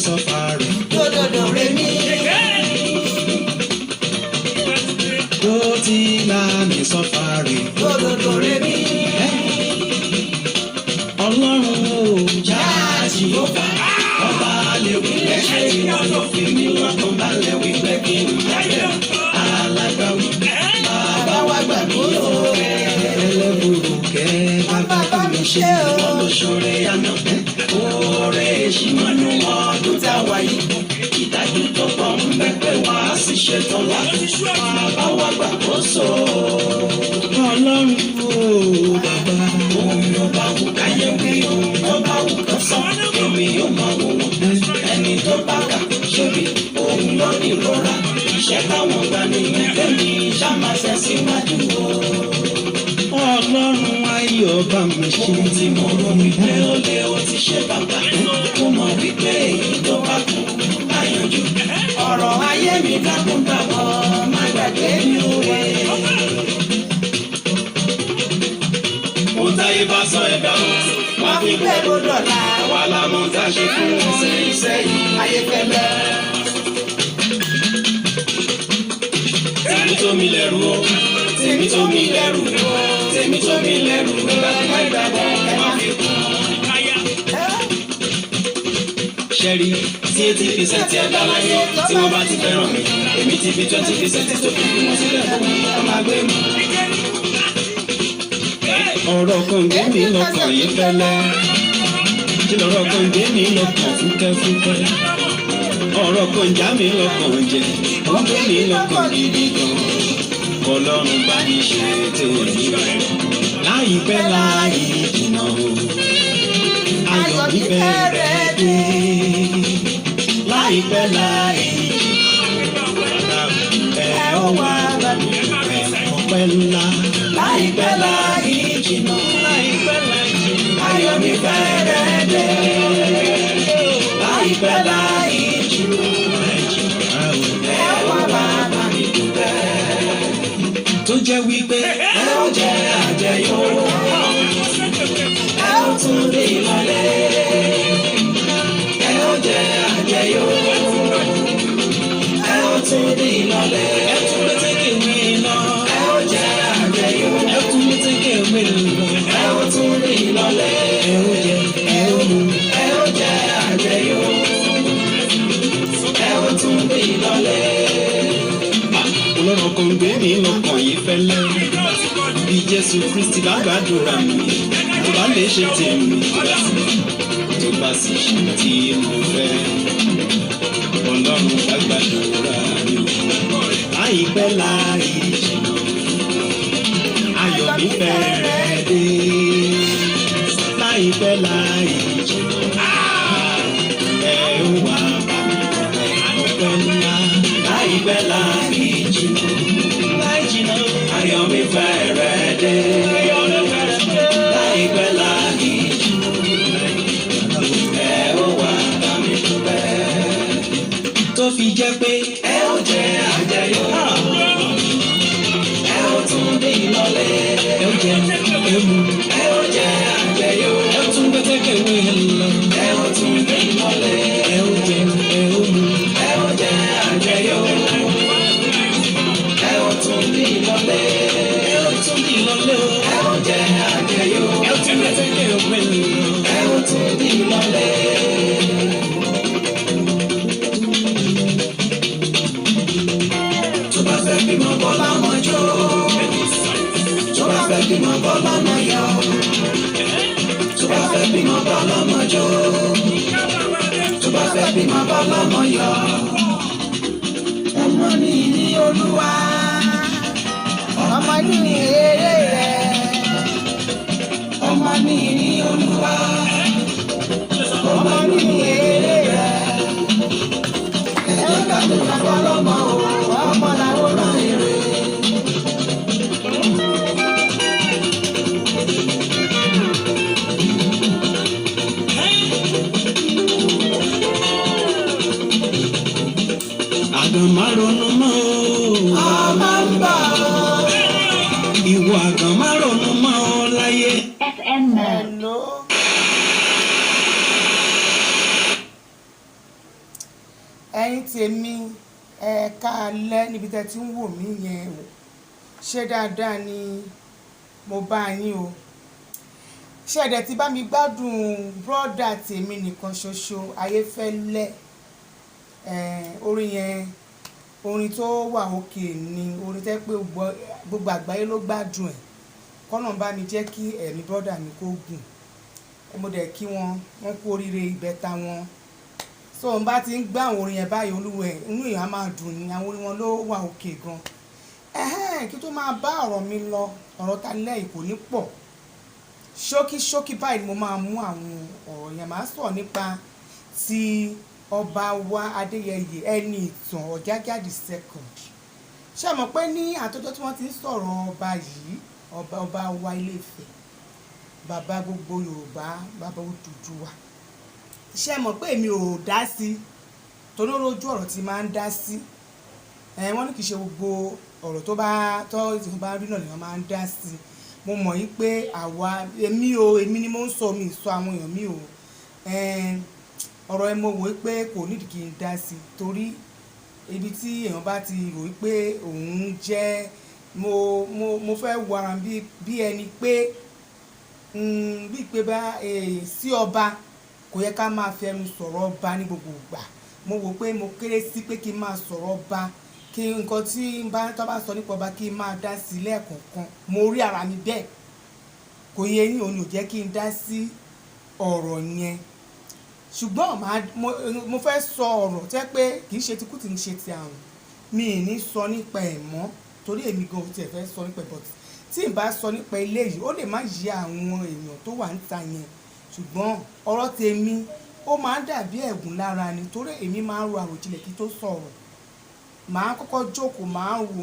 sọ́fà rẹ̀. Dododo re mi. Ó ti là mí sọ́fà rẹ̀. Dododo re mi. Ọlọ́run ò já Jèhófà. Ọba lè wí lẹ́sẹ̀ tí wọ́n lọ fi mí lọ́kàn balẹ̀ wí pé kí n jáde. Alágbàwí bàbá wa gbà mí o. Ẹlẹ́bùrú kẹ́ bàbá bá mi ṣe o. Wọ́n ló ṣoore àná. Oore ìṣìmọ̀nù ọdún tá a wà yìí. Ìdájú tó pọ̀ ń bẹ pé wá sì ṣetán láti bàbá wa gbàkóso. Ọlọ́run o bàbá. Òun ló bá wù káyé wí, òun ló bá wù kó sọ. Èmi yóò máa wò wọ́n. Ẹni tó bá kà ṣòbí, òun ló ní ìrora. Iṣẹ́ táwọn gbà nìyẹn fẹ́mi ṣàmàṣẹ́ síwájú o. Ọlọ́run ayọ̀ bá mi ṣe. Ohun tí mo rò wípé ó lé ó ti ṣe bàbá. Mo mọ̀ wípé èyí tó bá kú láyanjú. Ọ̀rọ̀ ayé mi dákúndàbọ̀ má gbàgbé mi ò wẹ̀. Mo táyé bá sọ ẹ̀dá o. Wọ́n fi pé kó dọ̀la. Wà lámọ̀ tá a ṣe fún ẹsẹ̀ iṣẹ́ yìí. Ayé fẹ́lẹ́. Tèmi tó mi lẹ́rù o. Tèmi tó mi lẹ́rù o. Tèmi tó mi lẹ́rù o. Gbàgbọ́ ìgbàgbọ́ ẹ má fi kún. Ṣẹ́rí tí 80% ẹ̀dá láyé tí wọ́n bá ti fẹ́ràn mi. Èmi ti fi 20% tó fi bímọ sílẹ̀ fún mi. Wọ́n máa gbé mi. Ọ̀rọ̀ kan gbé mi lọ́kàn yìí fẹ́lẹ́. Kí lọ́rọ̀ kan gbé mi lọ́kàn fúkẹ́fúkẹ́. Ọ̀rọ̀ kan já mi lọ́kàn jẹ. Ó gbé mi lọ́kàn gidi gan. Ọlọ́run bá mi ṣe tèmi rẹ̀. Láìpẹ́ láì jìnnà o. Ayọ̀ mi bẹ̀rẹ̀ dé. Láìpẹ́ láì jìnnà. Ẹ ó wá bá mi rẹ̀ ọpẹ́ ńlá. Láìpẹ́ láì jìnnà. Láìpẹ́ láì jìnnà. Ayọ̀ mi bẹ̀rẹ̀ dé. Láìpẹ́ láì jìnnà. Ẹ ó wá bá mi dúpẹ́. Tó jẹ́ wípé ẹ ó jẹ àjẹyó. Ẹ ó tún rí ìmọ̀lẹ̀. Ẹ ó jẹ àjẹyó. Ẹ ó tún rí ìmọ̀lẹ̀. Ẹ tún lè tẹ́kẹ̀ wí lọ. Ẹ ó jẹ àjẹyó. Ẹ tún lè tẹ́kẹ̀ wí lọ. Ẹ ó tún rí ìmọ̀lẹ̀. Ẹ ó jẹ, ẹ ó mu. Ẹ ó jẹ àjẹyó. Ẹ ó tún rí ìmọ̀lẹ̀. Ọlọ́run kan gbé mi lọ́kàn yìí fẹ́lẹ́. Bí Jésù Kristi bá gbàdúrà mi, tó bá lè ṣe tèmi, tó bá sì ṣe tí mo fẹ́. Ọlọ́run bá gbàdúrà mi, láìpẹ́ láì jìnnà. Ayọ̀ mi bẹ̀rẹ̀ dé. Láìpẹ́ láì jìnnà. Ẹ ó wá bá mi ọpẹ́ ńlá. Láìpẹ́ láì jìnnà. Láì jìnnà. Ayọ̀ mi bẹ̀rẹ̀ dé. Láìpẹ́ láì jìnnà. Ẹ ó wá bá mi dúpẹ́. Tó fi jẹ́ pé ẹ ó jẹ àjẹyó. Ẹ ó tún dé ìlọlẹ̀. Ẹ ó jẹ ewu. Ẹ ó jẹ àjẹyó. Ẹ ó tún gbẹ́tẹ́kẹ̀ wé lọ. Ẹ ó tún dé ìlọlẹ̀. Ẹ ó jẹ, ẹ ó mu. Ẹ ó jẹ àjẹyó. Ẹ ó tún dé ìlọlẹ̀. Ẹ ó tún dé ìlọlẹ̀ o. Ẹ ó jẹ àjẹyó. Ẹ ó tún gbẹ́tẹ́kẹ̀ wé lọ. Ẹ ó tún dé ìlọlẹ̀. Tó bá fẹ́ bímọ bọ́lá mọ́ jó. Tó bá fẹ́ bímọ bọ́lá mọ́ yọ. Tó bá fẹ́ bímọ bọ́lá mọ́ jó. Tó bá fẹ́ bímọ bọ́lá mọ́ yọ. Ọmọ ní ní Olúwa. Ọmọ ní ní èrè rẹ̀. Ọmọ ní ní Olúwa. Ọmọ ní ní èrè rẹ̀. Ẹ jẹ́ ká lè bàbá lọ́mọ o. Ọmọ làwọn náà èrè. Àgàn má ronú mọ́ o. Ọmọ ń bọ̀. Ìwọ àgàn má ronú mọ́ o láyé. FM. Hello. ẹ̀yin tèmi ẹ káalẹ́ níbi tẹ́ ti ń wò mí yẹn o, ṣé dáadáa ni mo bá yín o. ṣé ẹ̀dẹ̀ ti bá mi gbádùn bọ́dà tèmi nìkan ṣoṣo Ayéfẹ́lẹ́, orin yẹn orin tó wà òkè ni orin tẹ́ pé gbogbo àgbáyé ló gbádùn ẹ̀. kọ́nà bá mi jẹ́ kí ẹ̀mí bọ́dà mi kó gùn. mo dẹ̀ kí wọ́n kú oríire ìbẹ́ta wọn. so n bá ti ń gbá àwọn orin yẹn báyìí olúwẹ̀ inú èèyàn máa dùn ní àwọn orin wọn ló wà òkè gan. kí tó máa bá ọ̀rọ̀ mi lọ, ọ̀rọ̀ ta lẹ́yìn kò ní pọ̀, ṣókí báyìí ni mo máa mú àwọn ọ̀rọ̀ yẹn. máa sọ̀rọ̀ nípa ti ọba wa Adéyẹyè Ẹniìtàn Ọ̀jájá the second. ṣé mọ̀ pé ní àtọ́jọ́ tí wọ́n ti ń sọ̀rọ̀ ọba yìí, ọba wa Ilé-Ifẹ̀, bàbá gbogbo Yorùbá, bàbá Odùduwà, ṣé mọ̀ pé èmi ò dá sí torí lójú ọ̀rọ̀ tí máa ń dá sí. wọ́n ní kì í ṣe gbogbo ọ̀rọ̀ tó bá rí náà ni wọ́n máa ń dá sí. mo mọ̀ yí pé èmi ni mo ń sọ, mi sọ àwọn èèyàn mi ò. ọ̀rọ̀ ẹ mo wò pé kò nídìí kí n dá sí torí ibi tí èèyàn bá ti rò pé òun jẹ́ mo fẹ́ wo ara bí ẹni pé bíi pé bá sí ọba kò yẹ ká máa fi ẹnu sọ̀rọ̀ ọba ní gbogbo ìgbà. mo wò pé mo kéré sí pé kí n máa sọ̀rọ̀ ọba, kí nǹkan tí tó bá sọ nípa ọba kí n máa dá sí lẹ́ẹ̀kọ̀ọ̀kan. mo rí ara mi bẹ́ẹ̀, kò yẹ yín òun ò jẹ́ kí n dá sí ọ̀rọ̀ yẹn. ṣùgbọ́n mo fẹ́ sọ ọ̀rọ̀ tẹ́ pé kì í ṣe ti kú tí ń ṣe ti àrùn. mi ì ní sọ nípa ẹ̀ mọ́ torí èmi gan tiẹ̀ fẹ́ sọ nípa ẹ̀, but tí n bá sọ nípa eléyìí ó lè má yí àwọn èèyàn tó wà níta yẹn. ṣùgbọ́n ọ̀rọ̀ tèmi ó máa ń dàbí ẹ̀gún lára ni torí èmi máa ń ro àròjinlẹ̀ kí tó sọ̀rọ̀. màá kọ́kọ́ jókòó,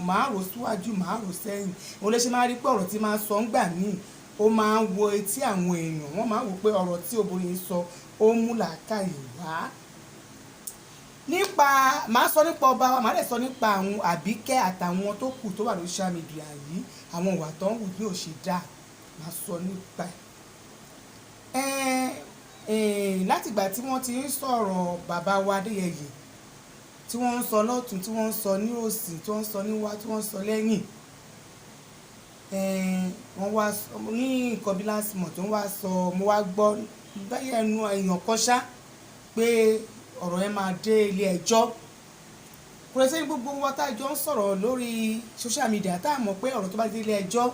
màá rò síwájú, màá rò sẹ́yìn. mo lè ṣe máa rí pé ọ̀rọ̀ tí máa sọ ń gbà míì ó máa ń wo etí àwọn èèyàn, wọ́n máa wò pé ọ̀rọ̀ tí obìnrin sọ ó mú làákàyè wá. màá sọ nípa ọba wa, màá lè sọ nípa àwọn Àbíkẹ́ àtàwọn tó kù tó wà lórí social media yìí, àwọn ìwà tó ń wù bí ò ṣe dáa, màá sọ nípa ẹ̀. látìgbà tí wọ́n ti ń sọ̀rọ̀ bàbá wa Adéyẹyè, tí wọ́n ń sọ lọ́tún, tí wọ́n ń sọ ní òsì, tí wọ́n ń sọ níwá, tí wọ́n ń sọ lẹ́yìn, wọ́n wá ní nǹkan bí last month tó ń wá sọ, mo wá gbọ́ báyìí ẹnu èèyàn kan ṣá pé ọ̀rọ̀ yẹn máa dé ilé ẹjọ́. kò lè sẹ́yìn gbogbo wa tá a jọ ń sọ̀rọ̀ lórí social media tá a mọ̀ pé ọ̀rọ̀ tó bá dé ilé ẹjọ́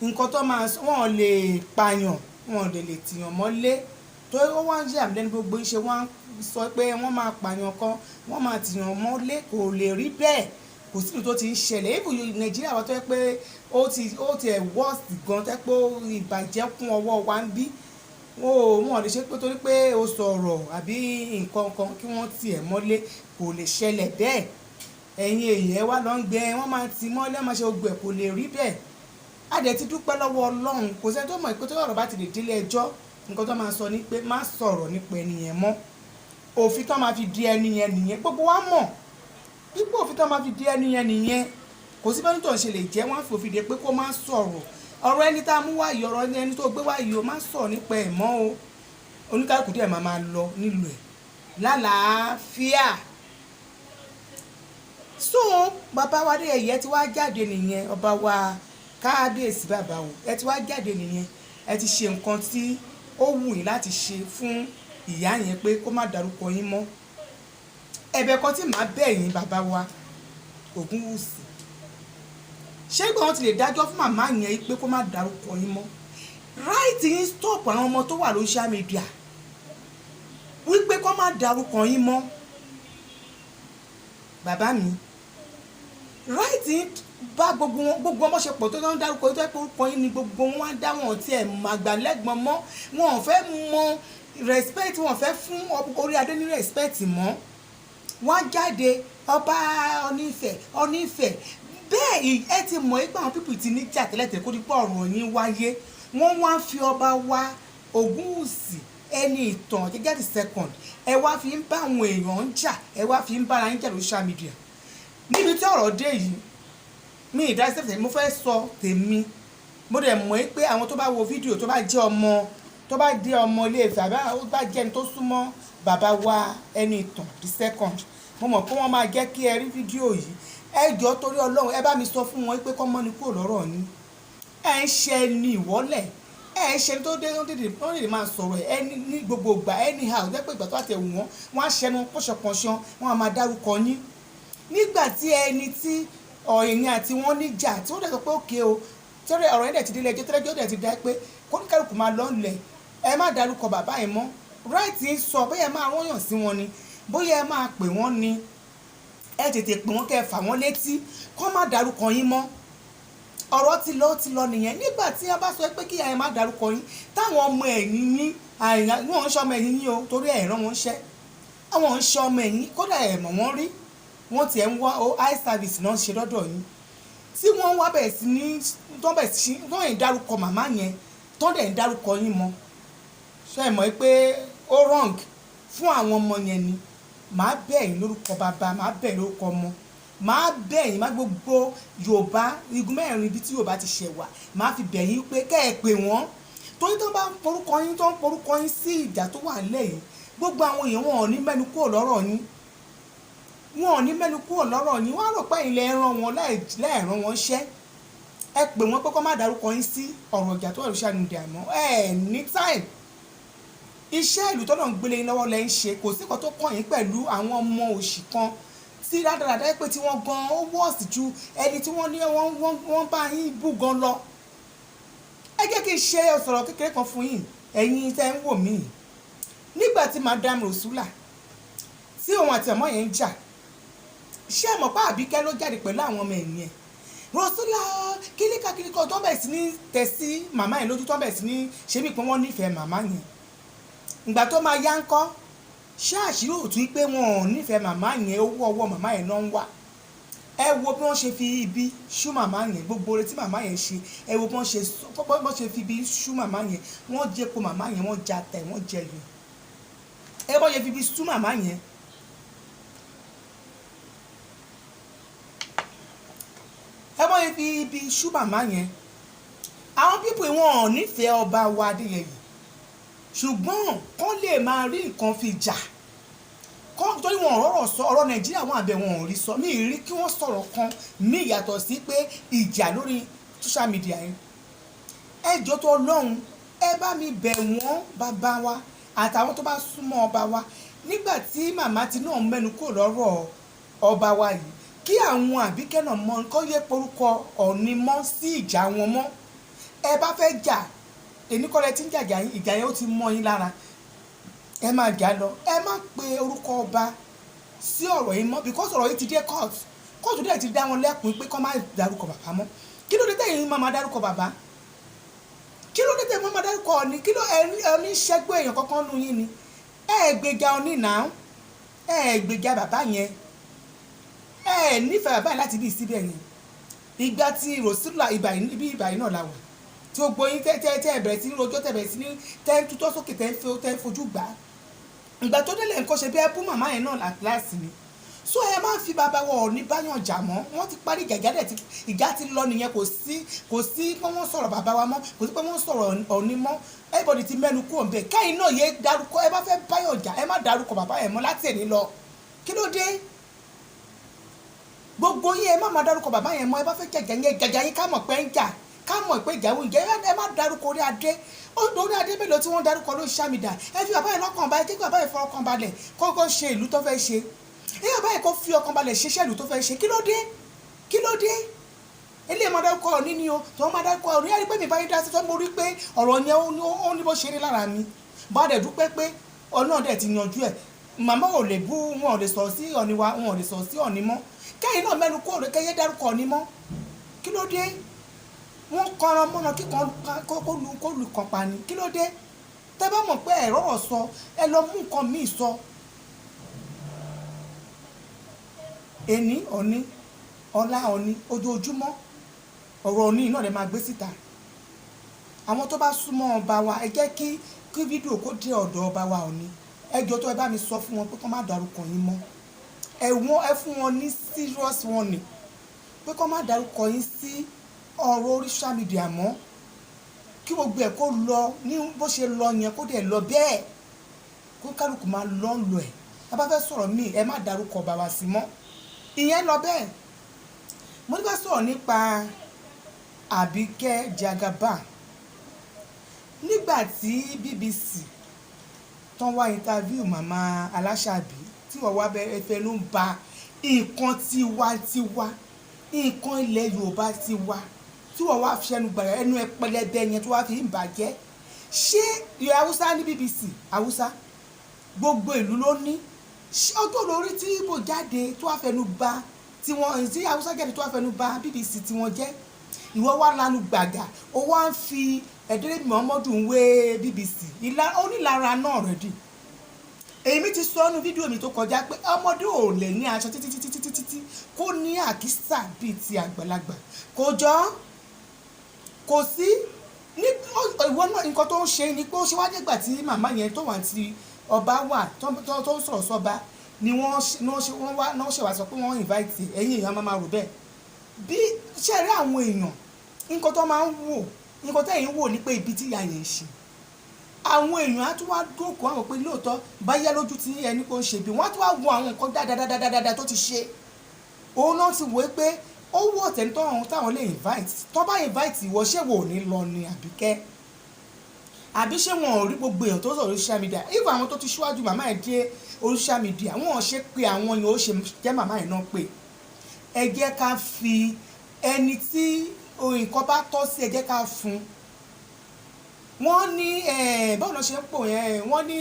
nǹkan tó máa wọ́n lè pààyàn, wọ́n lè tìyàn mọ́lé. tó ó wá ń jẹ́ àmì lẹ́nu gbogbo iṣẹ́ wọn sọ pé wọ́n máa pààyàn kan, wọ́n máa tìyàn mọ́lé. kò lè rí bẹ́ẹ̀, kò sí ìlú tó ti ń ṣẹlẹ̀. ibù Nàìjíríà wa tó yẹ pé ó ti ẹ̀ worst gan, tẹ́ pé ìbàjẹ́ kún ọwọ́ wa ń bí. wọ́n lè ṣe pé torí pé ó sọ̀rọ̀ àbí nǹkan kan kí wọ́n tì ẹ̀ mọ́lé, kò lè ṣẹlẹ̀ bẹ́ẹ̀. ẹ̀yin èèyàn wá lọ ń gbẹ, wọ́n máa ti mọ́lé, máa ṣe ogun ẹ̀, kò lè rí bẹ́ẹ̀. a dẹ̀ ti dúpẹ́ lọ́wọ́ Ọlọ́run, kò sẹ́ni tó mọ̀ pé tó ọ̀rọ̀ bá ti lè délé ẹjọ́ nǹkan tó máa sọ ni pé má sọ̀rọ̀ nípa ẹni yẹn mọ́. òfin tó máa fi di ẹni yẹn nìyẹn, gbogbo wa mọ̀ ipò òfin tó máa fi di ẹni yẹn nìyẹn. kò sí bẹ́ẹ̀ tó ń ṣe lè jẹ́ wọ́n á fi òfin de pé kó má sọ̀rọ̀. ọ̀rọ̀ ẹni tá a mú wáyé, ọ̀rọ̀ ẹni tó gbé wáyé o, má sọ̀rọ̀ nípa ẹ̀ mọ́ o. oníkálùkù díẹ̀ máa lọ nílùú ẹ̀ lálàáfíà. so bàbá wa Adéyẹyè ti wá jáde nìyẹn, ọba wa Kábíyèsí bàbá o, ẹ ti wá jáde nìyẹn. ẹ ti ṣe nǹkan tí ó wù yín láti ṣe fún ìyá yẹn pé kó má dárúkọ yín mọ́. ẹ̀bẹ̀ kan tí màá bẹ̀ yín bàbá wa Ògúnwùsì, ṣé ìgbà wọn ti lè dájọ́ fún màmá yẹn pé kó má dárúkọ yín mọ́. right yín stop àwọn ọmọ tó wà lórí social media wípé kó má dárúkọ yín mọ́. bàbá mi, right yín bá gbogbo ọmọ ṣe pọ̀ tó ń dárúkọ yín tó pé orúkọ yín ni gbogbo wọn á dá wọn tí ẹ̀ màgbà lẹ́gbọ̀n mọ́. wọn ò fẹ́ mọ respect, wọn ò fẹ́ fún orí adé ní respect mọ́. wọ́n jáde ọba Ọ̀nífẹ̀ bẹ́ẹ̀ ẹ ti mọ̀ ẹ́ pé àwọn pípì ti níjà tẹ́lẹ̀tẹ́lẹ̀ kó dípò ọ̀rọ̀ yín wáyé. wọ́n wá fi ọba wa Ògúnwùsì Ẹniìtàn Ọ̀jájá the second ẹ wá fi ń bá àwọn èèyàn ń jà, ẹ wá fi ń bára yín jà lórí social media. níbi tí ọ̀rọ̀ dé yìí mi ìdásílẹ̀ mo fẹ́ sọ tèmi. mo dẹ̀ mọ̀ ẹ́ pé àwọn tó bá wo fídíò tó bá jẹ́ ọmọ Ilé-Ifẹ̀ àbí ó bá jẹ́ ẹni tó súnmọ́ bàbá wa Ẹnìtàn the second mo mọ̀ pé wọ́n máa jẹ́ kí ẹ rí fídíò yìí ẹ jọ̀ọ́ torí Ọlọ́run ẹ bá mi sọ fún wọn pé kọ́ mọ́ ni kúrò lọ́rọ̀ ni ẹ ń ṣe ní ìwọ́lẹ̀ ẹ ń ṣe tó dé wọ́n lè máa sọ̀rọ̀ ẹ ní gbogbo ìgbà anyhow jẹ́ pé ìgbà tó àti ẹ̀wù wọn á ṣẹnu pọ̀ṣọpọ̀ṣọ wọn á máa dárúkọ yín nígbà tí ẹni tí ọ̀yìn àti wọn níjà tí wọ́n dẹ̀ sọ pé òkè o tẹ́lẹ̀ ọ̀rọ̀ yẹn dẹ̀ ti délé ẹjọ́ tẹ́lẹ̀ ẹjọ́ dẹ̀ ti dá pé kóníkàlùkù máa lọ lẹ̀ ẹ má dárúkọ bàbá yẹn mọ́ right ń sọ bóyá ẹ máa rọ́yàn sí wọn ni bóyá ẹ máa pè wọ́n ni ẹ tètè pè wọ́n kẹ́ ẹ fà wọ́n létí kó má dárúkọ yín mọ́ ọ̀rọ̀ ti lọ nìyẹn nígbà tí wọ́n bá sọ pé kí ẹ má dárúkọ yín táwọn ọmọ ẹ̀yìn yín wọ́n ń ṣe ọmọ ẹ̀yìn yín o torí ẹ̀ràn wọn ṣẹ́ àwọn ń ṣe ọmọ ẹ̀yìn kódà ẹ̀ mọ̀ wọ́n rí wọ́n tiẹ̀ ń wá eye service náà ṣe lọ́dọ̀ yín tí wọ́n wá bẹ̀rẹ̀ sí ní tó ń dárúkọ màmá yẹn tó ń dárúkọ yín mọ́ ṣe é mọ̀ pé ó wrong fún àwọn ọmọ yẹn ni màá bẹ̀ yín lórúkọ bàbá màá bẹ̀ yín lórúkọ ọmọ màá bẹ̀ yín má gbogbo Yorùbá igun mẹ́rin ibi tí Yorùbá ti ṣẹ̀ wá màá fi bẹ̀ yín pé kẹ́ ẹ pè wọ́n torí tó bá ń porúkọ yín sí ìjà tó wà lẹ́yìn gbogbo àwọn èèyàn wọn ò ní mẹ́nu kúrò lọ́rọ̀ yín wọ́n á rò pé ilẹ̀ ẹran wọn láìran wọn ṣẹ́ ẹ pè wọ́n pé kó má dárúkọ yín sí ọ̀rọ̀ ìjà tó wà lóṣù àdìmọ̀ àmọ́ ẹ ní time iṣẹ́ ìlú tọ́nà ń gbélé yín lọ́wọ́ lẹ́ ń ṣe kò sí kan tó kàn yín pẹ̀lú àwọn ọmọ òṣì kan tí rádaràdá pé tí wọ́n gan ó wọ́ọ̀sì ju ẹni tí wọ́n ní wọ́n bá yín bú gan lọ ẹ jẹ́ kí n ṣe ọ̀sọ̀rọ̀ kékeré kan fún yín ẹ̀yin tẹ́ ń wò mí nígbà tí Madam Rosula tí òun àti ọmọ yẹn ń jà ṣé ẹ mọ̀ pé Àbíkẹ́ ló jáde pẹ̀lú àwọn ọmọ ẹ̀yìn ẹ̀ Rosula kíríkà tó bẹ̀rẹ̀ sí ní tẹ̀ sí màmá yẹn lójú tó bẹ̀rẹ̀ sí ní ṣe bí pé wọ́n nífẹ̀ẹ́ màmá yẹn ìgbà tó máa yá ń kọ́ ṣé àṣírí òtún pé wọn ò nífẹ̀ẹ́ màmá yẹn owó ọwọ́ màmá yẹn náà ń wá ẹ wo bí wọ́n ṣe fi ibi ṣú màmá yẹn gbogbo oore tí màmá yẹn ṣe ẹ wo bí wọ́n ṣe fi ibi ṣú màmá yẹn wọ́n jẹ́ po màmá yẹn wọ́n ja tẹ̀ wọ́n jẹ yẹn ẹ bọ́ ṣe fi ibi ṣú màmá yẹn ẹ bọ́ ṣe fi ibi ṣú màmá yẹn àwọn pípọ̀ wọn ò nífẹ̀ẹ́ ọba wa Adéyẹyè ṣùgbọ́n kán lè máa rí nǹkan fi jà kán torí wọn ọ̀rọ̀ sọ ọ̀rọ̀ Nàìjíríà wọn àbẹ̀ wọn ò rí sọ mí rí kí wọ́n sọ̀rọ̀ kan ní ìyàtọ̀ sí pé ìjà lórí social media yẹn ẹ jọ̀ọ́ tó Ọlọ́run ẹ bá mi bẹ̀ wọ́n bàbá wa àtàwọn tó bá súnmọ́ ọba wa nígbà tí màmá ti náà mẹ́nu kò lọ́rọ̀ ọba wa yìí kí àwọn Àbíkẹ́ náà mọ kó yẹ porúkọ Ọọ̀ni mọ́ sí ìjà wọn mọ́ ẹ bá fẹ́ jà èmi kọ́lẹ̀ tí ń jàjà yín ìjà yẹn ó ti mọ́ yín lára ẹ máa jà lọ ẹ má pe orúkọ ọba sí ọ̀rọ̀ yìí mọ́ because ọ̀rọ̀ yìí ti dé kóòtù dẹ̀ ti dá wọn lẹ́kùn pé kọ́ má dárúkọ bàbá mọ́ kí ló dé tẹ̀yìn máa dárúkọ bàbá kí ló dé tẹ̀yìn máa dárúkọ Ọọ̀ni kí ló ẹni ṣẹ́gbẹ́ èèyàn kankan nù yín ni ẹ gbèjà Ọọ̀ni náà ẹ gbèjà bàbá yẹn ẹ nífẹ̀ẹ́ bàbá yẹn láti bí síbẹ̀ yẹn ìgbà tí Rosula ibi ìbàyí náà la wà tí o gbóyin tẹ́ bẹ̀rẹ̀ sí ní rojọ́ tẹ́ bẹ̀rẹ̀ sí ní tẹ́ tutọ́ sókè tẹ́ fojú gbà á ìgbà tó délé nǹkan ṣe bí ẹ bú màmá yẹn náà láti ni so ẹ má fi bàbá wọ Ọọ̀ni báyàn jà mọ́ wọ́n ti parí ìjà ti lọ nìyẹn kò sí pé wọ́n sọ̀rọ̀ bàbá wa mọ́ kò sí pé wọ́n sọ̀rọ̀ Ọọ̀ni mọ́ everybody ti mẹ́nu kúrò ń bẹ̀ kẹ́yìn náà yé darúkọ ẹ bá fẹ́ báyàn jà ẹ má darúkọ bàbá yẹn mọ́ láti ẹ̀ní lọ kí ló dé gbogbo yín ẹ má má darúkọ bàbá yẹn mọ́ ẹ bá fẹ́ jàjà yín ká mọ̀ pé ń jà ká mọ̀ pé ìjáwó ìjẹ́ ẹ má darúkọ orí adé orí adé mélòó tí wọ́n darúkọ lórí sàmìdà ẹ fi bàbá yẹn lọ́kàn balẹ̀ kí bàbá yẹn fọ ọkàn balẹ̀ kó ṣe ìlú tó fẹ́ ṣe ẹ bàbá yẹn kó fi ọkàn balẹ̀ ṣiṣẹ́ ìlú tó fẹ́ ṣe kí ló dé eléyìí máa dárúkọ Ọọ̀ni ni o tó máa dárúkọ Ọọ̀ni ẹ rí pé mi bá yín dá sí tó mo rí pé ọ̀rọ̀ yẹn ó ní bó ṣe rí lára mi bá dẹ̀ dúpẹ́ pé Ọlọ́run dẹ̀ ti yanjú ẹ̀ màmá ò lè bú wọn ò lè sọ sí Ọọ̀ni wa wọn ò lè sọ sí Ọọ̀ni mọ́ kẹ́yìn náà mẹ́nu kó kẹ́yẹ dárúkọ Ọọ̀ni mọ́ kí ló dé wọ́n kọ́ran mọ́nà kíkan kó lù kàn pa ni kí ló dé tẹ́ bá mọ̀ pé ẹ̀rọ ọ̀sọ ẹ lọ mú nǹkan míì sọ ẹni Ọọ̀ni ọlá Ọọ̀ni ojoojúmọ́ ọ̀rọ̀ Ọọ̀ni náà lè máa gbé síta àwọn tó bá súnmọ́ ọba wa ẹ jẹ́ kí fídíò kó dé ọ̀dọ̀ ọba wa Ọọ̀ni ẹ jọ̀ọ́ tó ẹ bá mi sọ fún wọn pé kó má dárúkọ yín mọ́ ẹ fún wọn ní serious warning pé kó má dárúkọ yín sí ọ̀rọ̀ orí social media mọ́ kí gbogbo ẹ̀ kó lọ ní bó ṣe lọ yẹn kó dẹ̀ lọ bẹ́ẹ̀ kó kálukú máa lọ ẹ̀ tá bá fẹ́ sọ̀rọ̀ míì ẹ má dárúkọ bàbá sí mọ́ ìyẹn lọ bẹ́ẹ̀. Mo ní fẹ́ sọ̀rọ̀ nípa Àbíkẹ́ Jagaban nígbà tí BBC tán wá interview màmá Aláṣàbí tí wọ́n wá bẹ̀rẹ̀ fẹnu ba nǹkan tiwa nǹkan ilẹ̀ Yorùbá tiwa tí wọ́n wá fi ẹnu gbàrà ẹnu ẹpẹlẹbẹ yẹn tó wá fi ń bàjẹ́. Ṣé ilẹ̀ Haúsá ní BBC Haúsá gbogbo ìlú ló ní ọjọ́ lórí tí Ìgbò jáde tó wá fẹnu ba tí Haúsá jáde tó wá fẹnu ba BBC tí wọ́n jẹ́ ìwọ wá lanu gbàgà ó wá ń fi ẹ̀dẹ́rẹ́bì Muhammadu ń wé BBC onílara náà rẹ̀ dì. Èmi ti sọ ọ́nù fídíò mi tó kọjá pé ọmọdé ò lè ní aṣọ títí kó ní àkísà bíi ti àgbàlagbà kò jọ kò sí ní ìwọ náà nǹkan tó ń ṣe ni pé ó ṣe wá nígbà tí màmá yẹn tó wà tí ọba wà tó ń sọ̀rọ̀ sọ́ba ni wọ́n ṣe wá sọ pé wọ́n invite ẹ̀yìn èèyàn máa rò bẹ́ẹ̀ bí ṣẹ̀rí àwọn èèyàn nǹkan tó máa ń wò nǹkan tẹ́yìn wò ní pé ibi tí ìyá yẹn ṣe àwọn èèyàn á tún wá dókòó àwọn pé lóòótọ́ báyá lójú tí ẹni kò ń ṣe bí wọ́n á tún wá wo àwọn nǹkan dáadáa tó ti ṣe òun náà ti wò ó pé ó wù ọ̀tẹ̀ táwọn lè invite tó bá invite ìwọ ṣé wò ní lọ ní Àbíkẹ́ àbí ṣé wọn ò rí gbogbo èèyàn tó sọ̀rọ̀ social media ìfọ̀ àwọn tó ti ṣíwájú màmá ẹ̀ dé social media wọn ò ṣe pé àwọn èèyàn ó ṣe jẹ́ màmá ẹ̀ náà pé ẹ jẹ́ ká fi ẹni tí nǹkan bá tọ́ sí ẹ jẹ́ ká fún wọ́n ní báwo ló ṣe ń pò yẹn wọ́n ní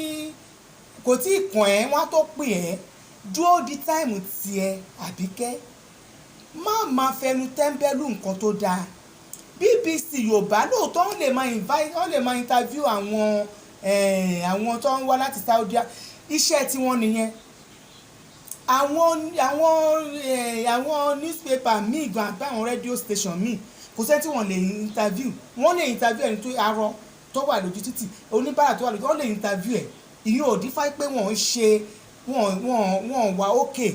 kò tí ì kàn ẹ́ wọ́n á tó pè ẹ́ dúró di táìmù tiẹ̀ Àbíkẹ́ má máa fẹnu tẹ́ńbẹ́lú nǹkan tó dáa. BBC Yorùbá lóòótọ́ wọ́n lè máa interview àwọn tó ń wá láti Saudi iṣẹ́ tí wọ́n nìyẹn àwọn newspaper míì gan àbí àwọn radio station míì kò sẹ́ tí wọ́n lè interview wọ́n lè interview ẹni tó arọ tó wà lójú títì oníbàárà tó wà lójú wọ́n lè interview ẹ̀ ìyẹn ò dífá pé wọ́n ń ṣe wọ́n wà ókè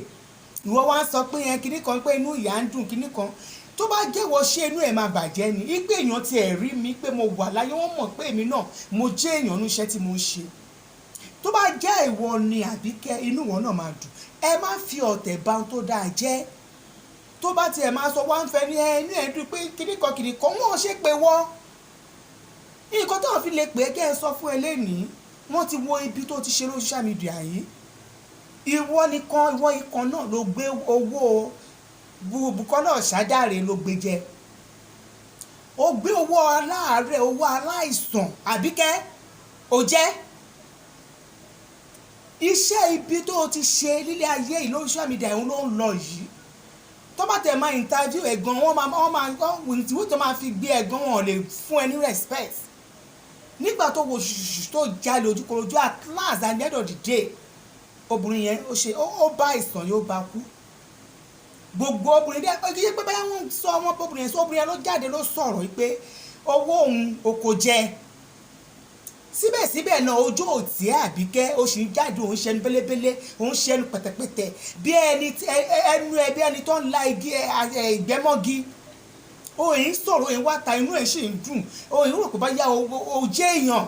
ìwọ wá ń sọ pé yẹn kinní kan pé inú ìyá ń dùn kinní kan tó bá jẹ́wọ́ ṣé inú ẹ̀ máa bàjẹ́ ni ipe èèyàn ti ẹ̀ rí mi pé mo wà láyé wọ́n mọ̀ pé èmi náà mo jẹ́ èèyàn ní iṣẹ́ tí mo ń ṣe tó bá jẹ́ ìwọ ni Àbíkẹ́ inú wọn náà máa dùn ẹ má fi ọ̀tẹ̀ bá ohun tó dáa jẹ́ tó bá tiẹ̀ máa sọ wá ń fẹ́ ní inú ẹ̀ dùn pé kinní kan wọ́n ṣe pé wọ́ nǹkan tó fi lè pè é kẹ́ ẹ sọ fún ẹ lẹ́nìí wọ́n ti wo ibi tó ti ṣe lórí social media yìí ìwọ ikọ̀ náà ló gbé owó Bùkọ́lá Ọ̀ṣádáre ló gbé jẹ ó gbé owó aláàárẹ̀ owó aláìsàn Àbíkẹ́ ó jẹ́ iṣẹ́ ibi tó ti ṣe nílé ayé yìí lórí social media ìhun ló ń lọ yìí tó bá tẹ̀ máa interview ẹ̀gan wọ́n ìtìwé tó máa fi gbé ẹ̀gan wọn lè fún ẹ ní respect nígbà tó wo ṣùṣù tó jalè ojúkorojú at last at the end of the day obìnrin yẹn ó bá ìsàn yóò bá kú gbogbo obìnrin dẹ́ kí ṣe pé báyà wọ́n sọ wọ́n obìnrin yẹn sọ obìnrin yẹn ló jáde ló sọ̀rọ̀ pé owó òun ò kò jẹ síbẹ̀síbẹ̀ náà ojú òtí Àbíkẹ́ ó sì ń jáde òun ṣẹnu bélébélé òun ṣẹnu pẹ̀tẹ̀pẹ̀tẹ̀ bí ẹni tó ń la igi ìgbẹ́mọ́gi òun sọ̀rọ̀ òun wá ta inú ẹ̀ sì ń dùn òun rò pé báyà ó jẹ́ èèyàn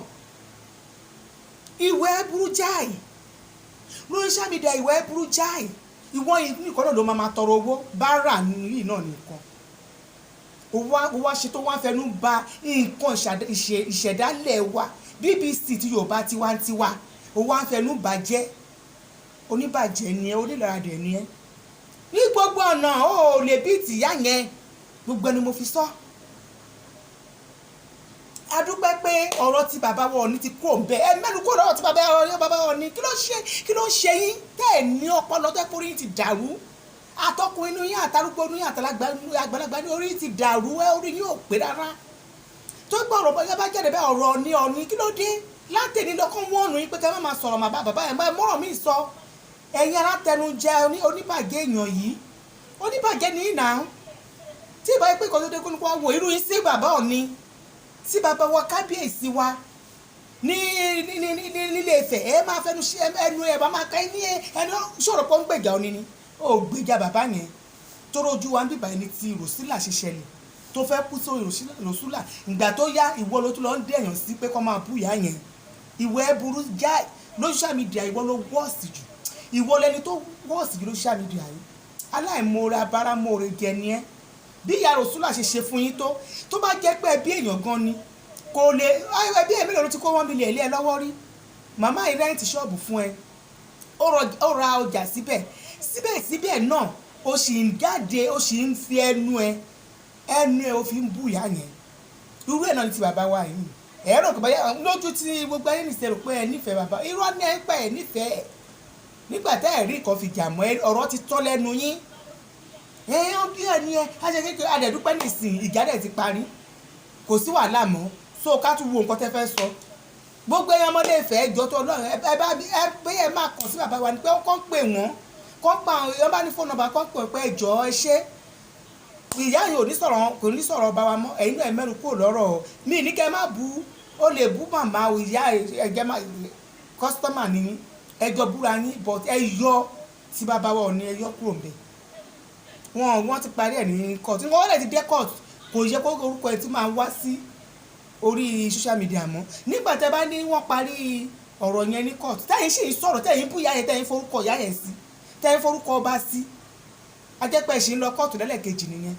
ìwé burú jáì lórí social media ìwé burú jáì ìwọ nìkan náà ló máa tọrọ owó bá rà yìí náà nìkan owó ṣe tó wá fẹnu ba nǹkan ìṣẹ̀dálẹ̀ wa BBC ti Yorùbá tiwantiwa owó àfẹnú bàjẹ́ oníbàjẹ́ ni ẹ onílàradẹ̀ ni ẹ ní gbogbo ọ̀nà ó lè bí tìyá yẹn gbogbo ẹni mo fi sọ adúpẹ́ pé ọ̀rọ̀ tí bàbá wọn ní ti kúrò ń bẹ ẹ mẹ́nu kó lọ́rọ̀ tí bàbá wọn ní kí ló ṣe yín tẹ́ ẹ̀ ní ọpọlọ tẹ́kùn yín ti dàrú àtọkùnrin inú yín àtàrúgbó inú yín àgbàlagbà ní orí ti dàrú ẹ orí yín ò pé rárá tó gbọ́ ọ̀rọ̀ bọ́yá bá jáde bẹ́ẹ̀ ọ̀rọ̀ ní ọ̀ní kí ló dé látẹ̀ní lọ́kàn wọ́ọ̀nù yín pé kẹ́ má máa sọ̀rọ̀ màbá bàbá ẹ̀ mọ́rọ̀ mi sọ ẹ̀yin alátẹnujẹ oníbàjẹ́ èèyàn yìí oníbàjẹ́ ní ìnà tí ìbá yẹ pé kọ́tọ́ dé kó ní kó wá wo irú yín sí bàbá Ọ̀ọ̀ni tí bàbá wa kábíyèsí wa ní nílé Ifẹ̀ ẹ máa fẹnu ẹnu ẹ bá máa ká ní ẹnu sọ̀rọ̀ pọ̀ ń gbèjà Ọ̀ọ̀ni ni ó gbèjà bàbá yẹn tó rojú wa ń bíbá ẹni tí Rosila ṣe ṣẹlẹ̀ tó fẹ́ kú sórí Rosila ìgbà tó yá ìwọ ló tún lọ ń dẹ̀yàn sí pé kó máa bú ìyá yẹn ìwọ ẹ burú jáì lórí social media ìwọ ló wọ́ọ̀sì jù, ìwọ lẹni tó wọ́ọ̀sì jù lórí social media yìí. Aláìmoore abáramóore jẹ ni ẹ́. Bí ìyá Rosula ṣe ṣe fún yín tó bá jẹ́ pé ẹbí èèyàn gan ni kò lè ẹbí ẹ̀mí lòun ti kó 1 million ilé ẹ lọ́wọ́ rí. Màmá yìí rẹ́ǹtì ṣọ́ọ̀bù fún ẹ, ó ra ọjà síbẹ̀ náà ó sì ń jáde, ó sì ń fi ẹnu ẹ ó fi ń bú ìyá yẹn. Irú ẹ̀ náà ni ti bàbá wa yìí. Ẹ̀rọ kò bá yá lójú tí gbogbo ayé nìṣẹ́ rò pé ẹ nífẹ̀ẹ́ bàbá, irọ́ ní ẹ ń pa ẹ nífẹ̀ẹ́. Nígbà tá ẹ̀ rí nǹkan fi jà mọ́ ọ̀rọ̀ ti tọ́ lẹ́nu yín. Ó bí ẹ ní ẹ á ṣe kékeré adẹ̀dúpẹ́ nìsín ìjà dẹ̀ ti parí, kò sí wàhálà mọ́. So ká tún wo nǹkan tẹ́ fẹ́ sọ. Gbogbo ẹyàn ọmọdé ìfẹ́ ìjọ tó Ọlọ́run ẹ máa kàn sí bàbá wa ni pé kọ́ pè wọ́n, kọ́ pa ẹ bá ní fóònù nọ́mbà kọ́ pè pé ẹjọ́ ẹ ṣe. Ìyá yìí kò ní sọ̀rọ̀ ọba wa mọ́, ẹ̀yin náà ẹ mẹ́nu kúrò lọ́rọ̀ mi ní kẹ́ má bú, ó lè bú màmá ìyá ẹ̀jẹ̀ má kọ́sítọ́mà ní ẹjọ́ búra yín but ẹ yọ tí bàbá wa ò ní ẹ yọ kúrò ńbẹ̀. Wọ́n ti parí ẹ̀ ní court, wọ́n lè ti dé court, kò yẹ kó orúkọ ẹ ti máa wá sí orí social media mọ́. Nígbà tẹ́ bá ní wọ́n parí ọ̀rọ̀ yẹn ní court, tẹ́yìn sì ń sọ̀rọ̀, tẹ́yìn bú ìyá yẹn, tẹ́yìn forúkọ ìyá yẹn sí, tẹ́yìn forúkọ ọba sí, ajẹ́pẹ́ ṣì ń lọ kóòtù lẹ́lẹ́kejì nìyẹn.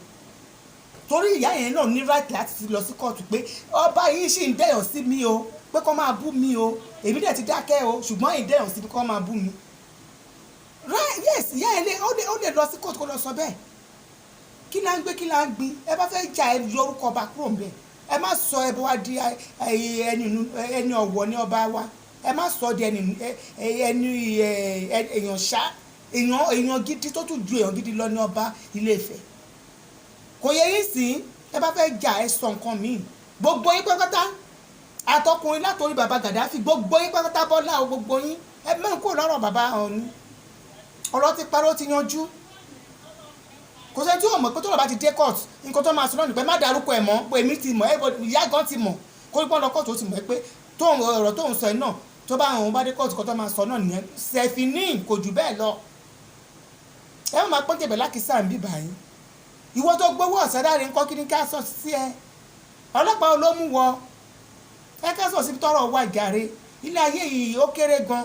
Torí ìyá yẹn náà ní right láti lọ sí kóòtù pé ọba yìí sì ń dẹ̀yàn sí mi o, pé kó máa bú mi o, èmi dẹ̀ ti dákẹ́ o, ṣùgbọ́n ìdẹ̀yàn sí kó máa bú mi. Yes, ìyá yẹn ó lè lọ sí kóòtù kó lọ sọ bẹ́ẹ̀. Kí la ń gbé kí la ń gbin, ẹ bá fẹ́ jà ẹ yọ orúkọ ọba kúrò ńbẹ̀. Ẹ má sọ ẹbọ wa di ẹni ọ̀wọ̀ ní ọba wa, ẹ má sọ di ẹni èèyàn ṣá, èèyàn gidi tó tún ju èèyàn gidi lọ ní ọba Ilé Ifẹ̀. Kò yẹ yín sí, ẹ bá fẹ́ jà ẹ sọ nǹkan míì. Gbogbo yín pátá àtọkùnrin látòrí bàbá Gàdáfì, gbogbo yín pátá Bọ́lá o, gbogbo yín ẹ mẹ́rin kúrò lọ́rọ̀ bàbá Ọọ̀ni. Ọ̀rọ̀ ti parí, ó ti yanjú. Kò sẹ́ni tí ò mọ̀ pé tó lọ bá ti dé court nǹkan tó máa sọ lọ́nà pé má dárúkọ ẹ̀ mọ́, pé èmi ti mọ̀ ìyá gan ti mọ̀, kó rí pọ́n lọ court ó ti mọ̀ pé ọ̀rọ̀ tó ń sọ ẹ̀ náà tó bá àwọn bá dé court kan tó máa sọ náà nìyẹn. Sẹ̀fínì kò jù bẹ́ẹ̀ lọ. Ẹ má máa pọ́n jẹ̀bẹ̀ lákìsà ń bíbà yín. Ìwọ tó gbowó ọ̀sẹ̀dáre ńkọ́ kí ni ká sọ sí ẹ? Ọlọ́pàá ló mú wọ ẹ ká sọ síbi tọ́rọ̀ wà jàre. Ilé ayé yìí ó kéré gan.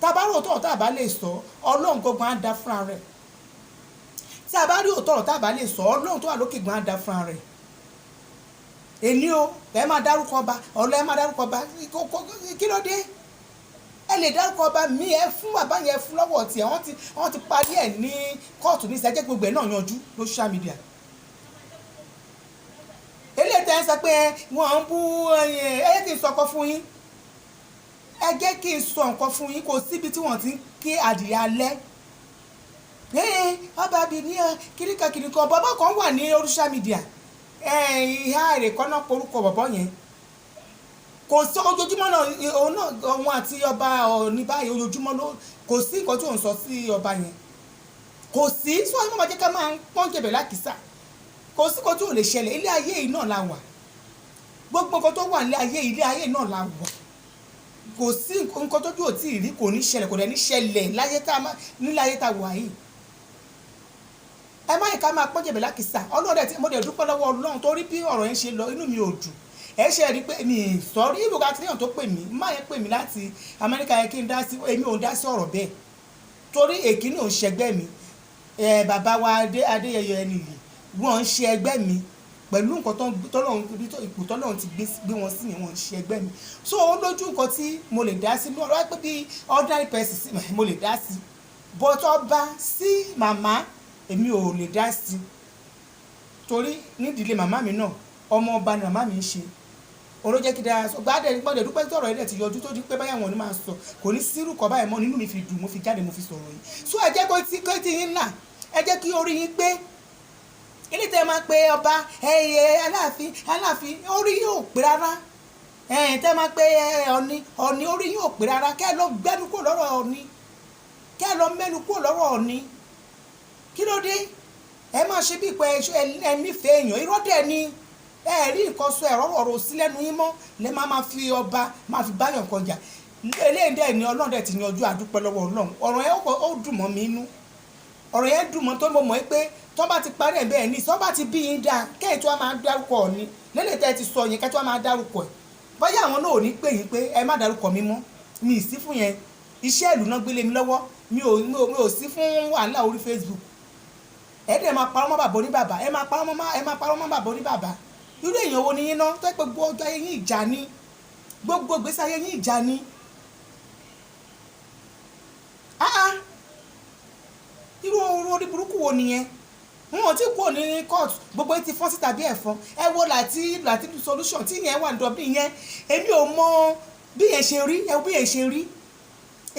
Tabarò tó tá bá lè sọ Ọlọ́run gbogbo á dá fúnra rẹ̀. Tí a bá rí òótọ́ ọ̀rọ̀ tá a bá lè sọ Ọlọ́run tó wà lókè gan á dá fúnra rẹ̀. Èní o ẹ máa dárúkọ ọba, ọ̀lọ́ ẹ máa dárúkọ ọba, kí ló dé? Ẹ lè dárúkọ ọba mi, ẹ fún bàbá yẹn fún lọ́wọ́ tiẹ̀, wọ́n ti parí ẹ̀ ní kóòtù ní ìṣẹ́jẹ́ gbogbo ẹ̀ náà yanjú lórí social media. Eléyìí tẹ́ ẹ sọ pé wọ́n ń bú ẹ jẹ́ kí n sọ nǹkan fún yín, ẹ jẹ́ kí n sọ nǹkan fún yín, kò síbi tí wọ́n ti ń ké adìyẹ alẹ́. Ọba bíi ní kìnìkan bàbá kan wà ní social media, ìhà èrè kan náà porúkọ bàbá yẹn. Kò sí ojoojúmọ́ náà òun àti ọba Ọọ̀ni báyìí ojoojúmọ́ ló kò sí nǹkan tí òun sọ sí ọba yẹn, kò sí sọ ẹ má máa jẹ́ ká máa pọ́n jẹ̀bẹ̀ lákìsà, kò sí nǹkan tí ò lè ṣẹlẹ̀. Ilé ayé yìí náà la wà, gbogbo nǹkan tó wà ilé ayé náà la wà. Kò sí nǹkan tójú ò tí ì rí, kò ní ṣẹlẹ̀, kò dẹ̀ ní ṣẹlẹ̀ nílé ayé tá wà yìí. Ẹ má yẹ ká máa pọ́n jẹ̀bẹ̀ lákìsà. Ọlọ́run mo dẹ̀ dúpẹ́ lọ́wọ́ Ọlọ́run torí bí ọ̀rọ̀ yẹn ṣe lọ inú mi ò dùn. Ẹ ṣe rí pé mi sọrí ìbùkún àtìlẹ́yìn tó pè mí, má yẹn pè mí láti Amẹ́ríkà yẹn kí n dá sí, èmi ò dá sí ọ̀rọ̀ bẹ́ẹ̀ torí èkínní ò ń ṣẹgbẹ́ mi. Bàbá wa Adéyẹyẹ ẹni yìí wọ́n ń ṣe ẹgbẹ́ mi pẹ̀lú nǹkan tọ́lọ́run ti gbé wọn sí yẹn, wọ́n ń ṣe ẹgbẹ́ mi. So ó lójú nǹkan tí mo lè dá sí, ọ̀rọ̀ pé bí ordinary person sí mo lè dá sí, but ọba sí màmá èmi ò lè dá sí torí nídìílé màmá mi náà ọmọ ọba ni màmá mi ń ṣe. Oró jẹ́ kí dáa sọ gbọ́dẹ̀ dúpẹ́ tọ̀rọ̀ ilẹ̀ ti yọjú tó di pé báyà wọn ni máa sọ, kò ní sírù kọ́ báyìí mọ́, nínú mi fi dùn, mo fi jáde mo fi sọ̀rọ̀ yìí. So ẹ jẹ́ kó tí yín là, ẹ jẹ́ kí orí yín gbé. Ilé tẹ́ máa pe ọba aláàfin orí yóò pé rárá. Tẹ́ máa pe Ọọ̀ni orí yóò pé rárá. Kẹ́ ẹ lọ gbẹ́nu kúrò lọ́rọ̀ Ọọ̀ni, kẹ́ ẹ lọ mẹ́nu kúrò lọ́rọ̀ Ọọ̀ni. Kí ló dé? Ẹ máa ṣe bí pé ẹ nífẹ̀ẹ́ èèyàn, irọ́ dẹ̀ ni. Ẹ rí nǹkan sọ ẹ̀rọ ọ̀rọ̀ sí lẹ́nu yín mọ́, lẹ́ máa fi ọba máa fi báyọ̀ kọjá. Eléyìí dẹ̀ ni Ọlọ́run dẹ̀ ti yanjú, àdúpẹ́ lọ́wọ́ Ọlọ́run. Ọ̀rọ̀ yẹn ó dùn mọ́ mi inú, ọ̀rọ̀ yẹn dùn mọ́ tó mo mọ̀ pé tó bá ti parí ẹ̀ bẹ́ẹ̀ ní sọ bá ti bí yín dáa kẹ́yìn tó wá máa dárúkọ Ọọ̀ni lélẹ̀ tẹ́ ti sọ yẹn kẹ́ tó wá máa dárúkọ ẹ̀. Bóyá àwọn náà ò ní pè yín pé ẹ má dárúkọ mi mọ́, mi ì sí fún yẹn iṣẹ́ ìlú náà gbélé mi lọ́wọ́ mi ò sí fún wàhálà orí Facebook ẹ dẹ̀ máa parọ́ mọ́ bàbá oníbàbá ẹ máa parọ́ mọ́ bàbá oníbàbá irú èèyàn wo ni yín náà tó gbogbo ọjọ́ ayé yín ìjà ni gbogbo ìgbésí ayé yín ìjà ni irú orí burúkú wo nìyẹn wọn ti kúrò ní court gbogbo ti fọ́n sí tàbí ẹ̀fọn ẹ wo láti solution tí yẹn wà ní Dublin yẹn èmi ò mọ bí yẹn ṣe rí ẹ bí yẹn ṣe rí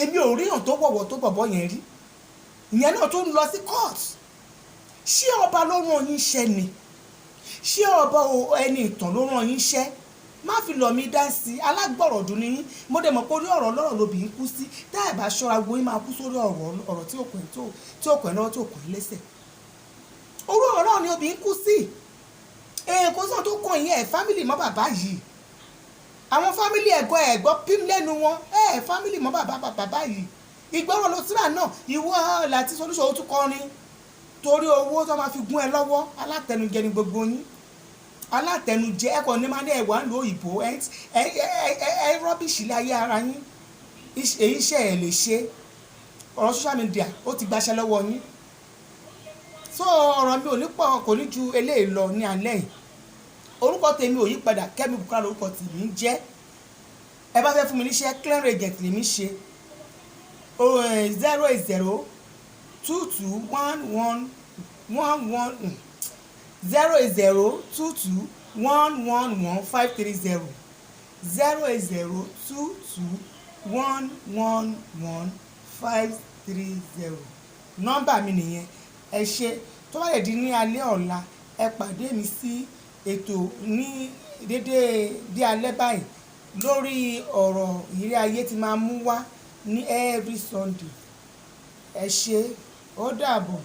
èmi ò ríyàn tó wọ̀wọ̀ tó bọ̀bọ̀ yẹn rí ìyẹn náà tó ń lọ sí court ṣé ọba ló rán yín ṣẹ́ ni ṣé ọba ẹni ìtàn ló rán yín ṣẹ́ má fi lọ mí dá sí alágbọ̀rọ̀ dùn ní yín mo dẹ̀ mọ̀ pé orí ọ̀rọ̀ lọ́rọ̀ lóbi ń kú sí tá ẹ̀ bá ṣọ́ra wo yín máa kú sórí ọ̀rọ̀ tí òkùn lọ́wọ́ tí òkùn lẹ́sẹ̀ orí ọ̀rọ̀ náà ni obì ń kú sí kò sóhun tó kàn yín ẹ̀ fámìlì mọ́ bàbá yìí àwọn fámìlì ẹ̀gbọ́ pím lẹ́nu wọn fámìlì mọ́ bàbá yìí ìgbọ́ràn ló síra náà ìwọ láti solution ó tún kọrin torí owó tó máa fi gún ẹ lọ́wọ́ alátẹnujẹ ni gbogbo yín alátẹnujẹ ẹ̀kọ́ ní máa ní ẹ̀wà ń lo òyìnbó ẹ rọ́bìṣì lé ayé ara yín èyí iṣẹ́ ẹ̀ lè ṣe ọ̀rọ̀ social media ó ti gbaṣẹ́ lọ́wọ́ yín so ọ̀rọ̀ mi ò ní pọ̀ kò ní ju eléyìí lọ ní alẹ́ yìí orúkọ tèmi ò yí padà Kẹ́mi Bùkọ́lá lórúkọ tèmi ń jẹ́ ẹ bá fẹ́ fún mi níṣẹ́ clear agent lèmi ṣe 0802211 08022111530 08022111530 nọ́mbà mi nìyẹn ẹ ṣe tó bá lè di ní alẹ́ ọ̀la ẹ pàdé mi sí ètò ní dédé bí alẹ́ báyìí lórí ọ̀rọ̀ ìrírí ayé tí máa mú wá ní every Sunday ẹ ṣe ó dàbọ̀.